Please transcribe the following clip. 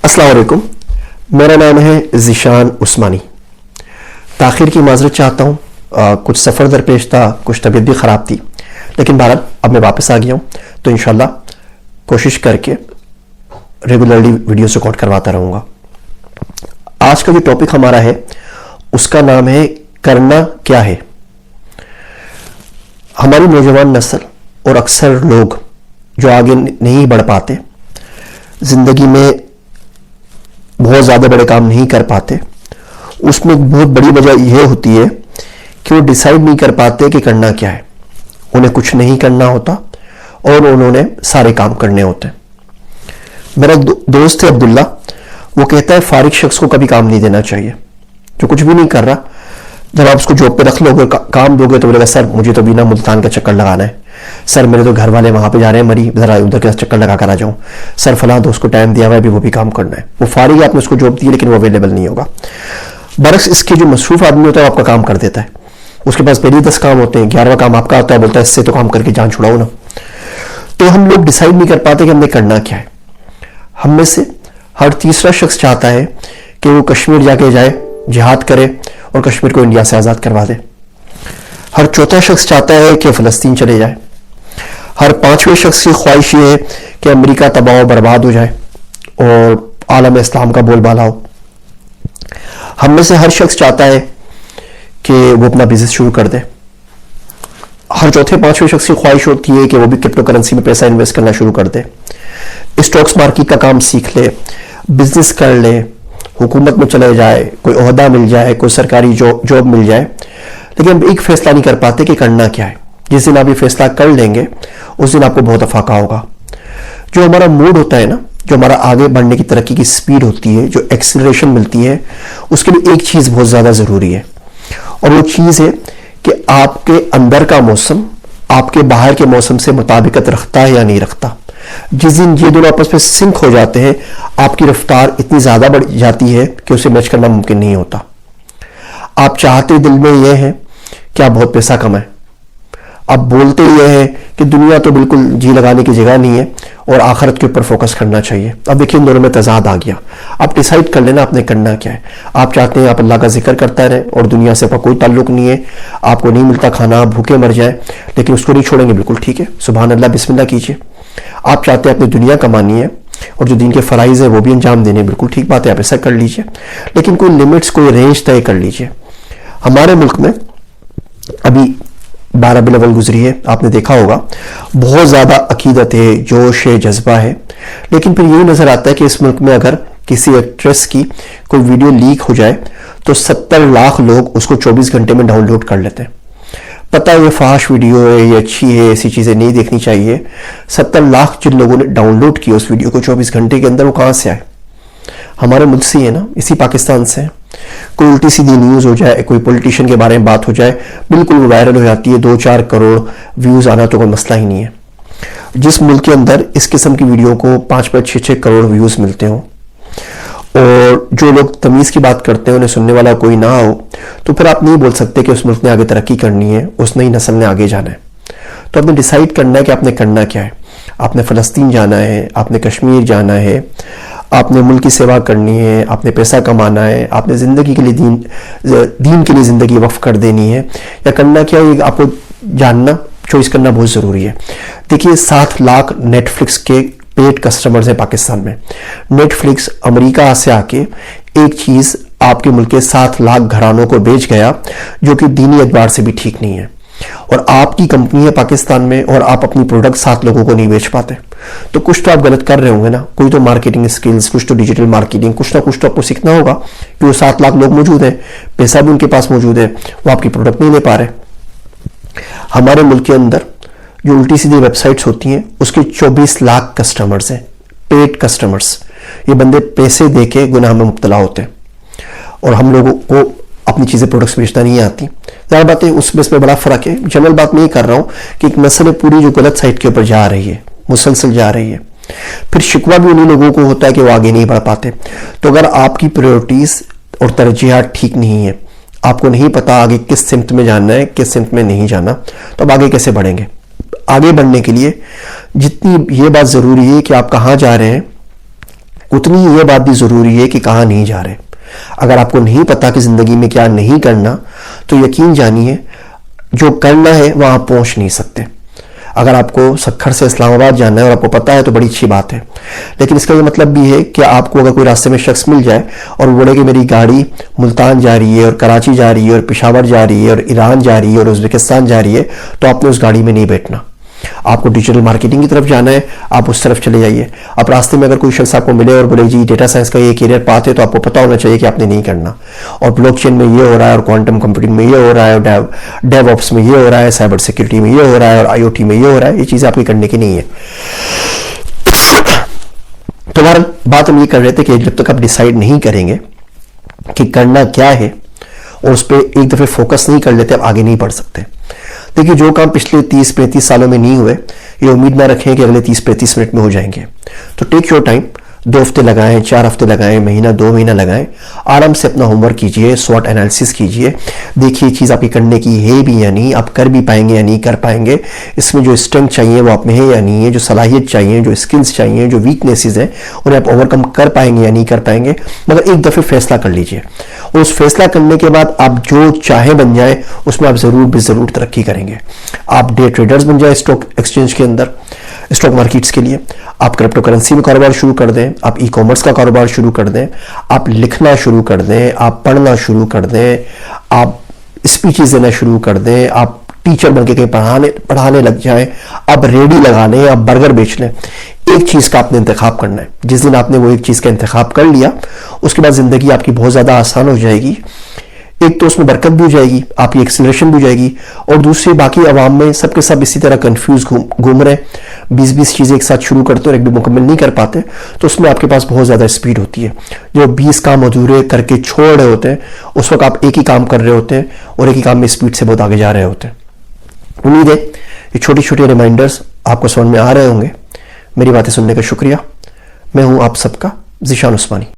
السلام علیکم، میرا نام ہے ذیشان عثمانی۔ تاخیر کی معذرت چاہتا ہوں، کچھ سفر درپیش تھا، کچھ طبیعت بھی خراب تھی، لیکن بہرحال اب میں واپس آ گیا ہوں تو انشاءاللہ کوشش کر کے ریگولرلی ویڈیوز ریکارڈ کرواتا رہوں گا۔ آج کا جو ٹاپک ہمارا ہے اس کا نام ہے کرنا کیا ہے۔ ہماری نوجوان نسل اور اکثر لوگ جو آگے نہیں بڑھ پاتے، زندگی میں بہت زیادہ بڑے کام نہیں کر پاتے، اس میں بہت بڑی وجہ یہ ہوتی ہے کہ وہ ڈیسائیڈ نہیں کر پاتے کہ کرنا کیا ہے۔ انہیں کچھ نہیں کرنا ہوتا اور انہوں نے سارے کام کرنے ہوتے ہیں۔ میرا دوست ہے عبداللہ، وہ کہتا ہے فارغ شخص کو کبھی کام نہیں دینا چاہیے۔ جو کچھ بھی نہیں کر رہا، جب آپ اس کو جاب پہ رکھ لو گے، کام دو گے تو بولے گا سر مجھے تو بنا ملتان کا چکر لگانا ہے، سر میرے تو گھر والے وہاں پہ جا رہے ہیں مری، ذرا ادھر کے چکر لگا کر آ جاؤں، سر فلاں دوست کو ٹائم دیا ہوا ہے بھی وہ بھی کام کرنا ہے۔ وہ فارغ ہے، آپ نے اس کو جاب دی لیکن وہ اویلیبل نہیں ہوگا۔ برعکس اس کے جو مصروف آدمی ہوتا ہے وہ آپ کا کام کر دیتا ہے، اس کے پاس پہلے 10 کام ہوتے ہیں، 11واں کام آپ کا ہوتا ہے، بولتا ہے اس سے تو کام کر کے جان چھڑاؤ نا۔ تو ہم لوگ ڈیسائیڈ نہیں کر پاتے کہ ہم نے کرنا کیا ہے۔ ہم میں سے ہر تیسرا شخص چاہتا ہے کہ وہ کشمیر جا کے جائے، جہاد کرے اور کشمیر کو انڈیا سے آزاد کروا دے۔ ہر چوتھا شخص چاہتا ہے کہ فلسطین چلے جائے۔ ہر پانچویں شخص کی خواہش یہ ہے کہ امریکہ تباہ و برباد ہو جائے اور عالم اسلام کا بول بالا ہو۔ ہم میں سے ہر شخص چاہتا ہے کہ وہ اپنا بزنس شروع کر دے۔ ہر چوتھے پانچویں شخص کی خواہش ہوتی ہے کہ وہ بھی کرپٹو کرنسی میں پیسہ انویسٹ کرنا شروع کر دے، اسٹاکس مارکیٹ کا کام سیکھ لے، بزنس کر لے، حکومت میں چلے جائے، کوئی عہدہ مل جائے، کوئی سرکاری جاب مل جائے، لیکن ہم ایک فیصلہ نہیں کر پاتے کہ کرنا کیا ہے۔ جس دن آپ یہ فیصلہ کر لیں گے اس دن آپ کو بہت افاقہ ہوگا۔ جو ہمارا موڈ ہوتا ہے نا، جو ہمارا آگے بڑھنے کی ترقی کی سپیڈ ہوتی ہے، جو ایکسلریشن ملتی ہے، اس کے لیے ایک چیز بہت زیادہ ضروری ہے، اور وہ چیز ہے کہ آپ کے اندر کا موسم آپ کے باہر کے موسم سے مطابقت رکھتا ہے یا نہیں رکھتا۔ جس دن یہ دونوں آپس میں سنک ہو جاتے ہیں، آپ کی رفتار اتنی زیادہ بڑھ جاتی ہے کہ اسے میچ کرنا ممکن نہیں ہوتا۔ آپ چاہتے دل میں یہ ہے کہ آپ بہت پیسہ کمائیں، آپ بولتے یہ ہے کہ دنیا تو بالکل جی لگانے کی جگہ نہیں ہے اور آخرت کے اوپر فوکس کرنا چاہیے۔ اب دیکھیں ان دونوں میں تضاد آ گیا۔ آپ ڈیسائیڈ کر لینا آپ نے کرنا کیا ہے۔ آپ چاہتے ہیں آپ اللہ کا ذکر کرتا رہے اور دنیا سے آپ کا کوئی تعلق نہیں ہے، آپ کو نہیں ملتا کھانا، آپ بھوکے مر جائیں، لیکن اس کو نہیں چھوڑیں گے، بالکل ٹھیک ہے، سبحان اللہ، بسم اللہ کیجئے۔ آپ چاہتے ہیں اپنی دنیا کمانی ہے اور جو دین کے فرائض ہیں وہ بھی انجام دینے، بالکل ٹھیک بات ہے، آپ ایسا کر لیجئے، لیکن کوئی لمٹس، کوئی رینج طے کر لیجئے۔ ہمارے ملک میں ابھی 12 ربیع الاول گزری ہے، آپ نے دیکھا ہوگا، بہت زیادہ عقیدت ہے، جوش ہے، جذبہ ہے، لیکن پھر یہی نظر آتا ہے کہ اس ملک میں اگر کسی ایکٹریس کی کوئی ویڈیو لیک ہو جائے تو 70 لاکھ لوگ اس کو 24 گھنٹے میں ڈاؤن لوڈ کر لیتے ہیں۔ پتہ ہے یہ فحش ویڈیو ہے، یہ اچھی ہے، ایسی چیزیں نہیں دیکھنی چاہیے۔ 70 لاکھ جن لوگوں نے ڈاؤن لوڈ کیا اس ویڈیو کو 24 گھنٹے کے اندر، وہ کہاں سے آئے؟ ہمارے ملک سے ہے نا، اسی پاکستان سے۔ کوئی الٹی سیدھی نیوز ہو جائے، کوئی پولیٹیشین کے بارے میں بات ہو جائے، بالکل وہ وائرل ہو جاتی ہے، 2-4 کروڑ ویوز آنا تو کوئی مسئلہ ہی نہیں ہے۔ جس ملک کے اندر اس قسم کی ویڈیو کو 5-6 کروڑ ویوز ملتے ہوں اور جو لوگ تمیز کی بات کرتے ہیں انہیں سننے والا کوئی نہ ہو، تو پھر آپ نہیں بول سکتے کہ اس ملک نے آگے ترقی کرنی ہے، اس نئی نسل نے آگے جانا ہے۔ تو آپ نے ڈیسائیڈ کرنا ہے کہ آپ نے کرنا کیا ہے۔ آپ نے فلسطین جانا ہے، آپ نے کشمیر جانا ہے، آپ نے ملک کی سیوا کرنی ہے، آپ نے پیسہ کمانا ہے، آپ نے زندگی کے لیے دین کے لیے زندگی وقف کر دینی ہے، یا کرنا کیا ہے آپ کو جاننا، چوائس کرنا بہت ضروری ہے۔ دیکھیے 7 لاکھ نیٹ فلکس کے پیڈ کسٹمرز ہیں پاکستان میں۔ نیٹ فلکس امریکہ سے آ کے ایک چیز آپ کے ملک کے 7 لاکھ گھرانوں کو بیچ گیا جو کہ دینی اعتبار سے بھی ٹھیک نہیں ہے، اور آپ کی کمپنی ہے پاکستان میں اور آپ اپنی پروڈکٹ 7 لوگوں کو نہیں بیچ پاتے، تو کچھ تو آپ غلط کر رہے ہوں گے نا۔ کوئی تو مارکیٹنگ سکلز، کچھ تو ڈیجیٹل مارکیٹنگ، کچھ نہ کچھ تو آپ کو سیکھنا ہوگا کہ وہ 7 لاکھ لوگ موجود ہیں، پیسہ بھی ان کے پاس موجود ہے، وہ آپ کی پروڈکٹ نہیں لے پا رہے۔ ہمارے ملک کے اندر جو الٹی سیدھی ویب سائٹس ہوتی ہیں اس کے 24 لاکھ کسٹمرز ہیں، پیڈ کسٹمرز۔ یہ بندے پیسے دے کے گناہ میں مبتلا ہوتے ہیں اور ہم لوگوں کو اپنی چیزیں پروڈکٹس بیچنا نہیں آتی۔ ظاہر بات ہے اس میں بڑا فرق ہے۔ جنرل بات میں یہ کر رہا ہوں کہ ایک نسل پوری جو غلط سائٹ کے اوپر جا رہی ہے، مسلسل جا رہی ہے، پھر شکوہ بھی انہیں لوگوں کو ہوتا ہے کہ وہ آگے نہیں بڑھ پاتے۔ تو اگر آپ کی پریورٹیز اور ترجیحات ٹھیک نہیں ہے، آپ کو نہیں پتا آگے کس سمت میں جانا ہے، کس سمت میں نہیں جانا، تو اب آگے کیسے بڑھیں گے؟ آگے بڑھنے کے لیے جتنی یہ بات ضروری ہے کہ آپ کہاں جا رہے ہیں، اتنی یہ بات بھی ضروری ہے کہ کہاں نہیں جا رہے. اگر آپ کو نہیں پتا کہ زندگی میں کیا نہیں کرنا تو یقین جانیے جو کرنا ہے وہاں پہنچ نہیں سکتے. اگر آپ کو سکھر سے اسلام آباد جانا ہے اور آپ کو پتا ہے تو بڑی اچھی بات ہے, لیکن اس کا یہ مطلب بھی ہے کہ آپ کو اگر کوئی راستے میں شخص مل جائے اور بولے کہ میری گاڑی ملتان جا رہی ہے اور کراچی جا رہی ہے اور پشاور جا رہی ہے اور ایران جا رہی ہے اور ازبکستان جا رہی ہے, تو آپ نے اس گاڑی میں نہیں بیٹھنا. آپ کو ڈیجیٹل مارکیٹنگ کی طرف جانا ہے, آپ اس طرف چلے جائیے. اب راستے میں اگر کوئی شخص آپ کو ملے اور بولے جی ڈیٹا سائنس کا یہ کیریئر پاتھ ہے, تو آپ کو پتا ہونا چاہیے کہ آپ نے نہیں کرنا. اور بلاک چین میں یہ ہو رہا ہے, اور کوانٹم کمپیوٹنگ میں یہ ہو رہا ہے, اور ڈیو آپس میں یہ ہو رہا ہے, سائبر سیکورٹی میں یہ ہو رہا ہے, اور آئی او ٹی میں یہ ہو رہا ہے, یہ چیزیں آپ کی کرنے کی نہیں ہے. تو بہرحال بات ہم یہ کر رہے تھے کہ جب تک آپ ڈیسائیڈ نہیں کریں گے کہ کرنا کیا ہے اور اس پہ ایک دفعہ فوکس نہیں کر لیتے, آپ آگے نہیں بڑھ سکتے. دیکھیے جو کام پچھلے 30-35 سالوں میں نہیں ہوئے, یہ امید نہ رکھیں کہ اگلے 30-35 منٹ میں ہو جائیں گے. تو ٹیک یور ٹائم, 2 ہفتے لگائیں, 4 ہفتے لگائیں, مہینہ 2 مہینہ لگائیں, آرام سے اپنا ہوم ورک کیجئے, سوٹ انالیسس کیجئے, دیکھیے چیز آپ کی کرنے کی ہے بھی یا نہیں, آپ کر بھی پائیں گے یا نہیں کر پائیں گے, اس میں جو اسٹرینتھ چاہیے وہ آپ میں ہے یا نہیں ہے, جو صلاحیت چاہیے, جو اسکلز چاہیے, جو ویکنیسز ہیں انہیں آپ اوور کم کر پائیں گے یا نہیں کر پائیں گے. مگر ایک دفعہ فیصلہ کر لیجئے, اور اس فیصلہ کرنے کے بعد آپ جو چاہے بن جائیں اس میں آپ ضرور ترقی کریں گے. آپ ڈے ٹریڈرز بن جائیں اسٹاک ایکسچینج کے اندر, اسٹاک مارکیٹس کے لیے. آپ کرپٹو کرنسی میں کاروبار شروع کر دیں, آپ ای کامرس کا کاروبار شروع کر دیں, آپ لکھنا شروع کر دیں, آپ پڑھنا شروع کر دیں, آپ اسپیچز دینا شروع کر دیں, آپ ٹیچر بن کے کہیں پڑھانے لگ جائیں, آپ ریڈی لگا لیں, آپ برگر بیچ لیں. ایک چیز کا آپ نے انتخاب کرنا ہے. جس دن آپ نے وہ ایک چیز کا انتخاب کر لیا, اس کے بعد زندگی آپ کی بہت زیادہ آسان ہو جائے گی. ایک تو اس میں برکت بھی ہو جائے گی, آپ کی ایکسلریشن بھی ہو جائے گی, اور دوسری باقی عوام میں سب کے سب اسی طرح کنفیوز گھوم رہے ہیں, 20 چیزیں ایک ساتھ شروع کرتے اور ایک بھی مکمل نہیں کر پاتے, تو اس میں آپ کے پاس بہت زیادہ اسپیڈ ہوتی ہے. جو 20 کام ادھورے کر کے چھوڑ رہے ہوتے ہیں, اس وقت آپ ایک ہی کام کر رہے ہوتے ہیں اور ایک ہی کام میں اسپیڈ سے بہت آگے جا رہے ہوتے ہیں. امید ہے یہ چھوٹی چھوٹی ریمائنڈرز آپ کو سمجھ میں آ رہے ہوں گے. میری باتیں سننے کا شکریہ. میں ہوں آپ سب کا ذیشان عثمانی.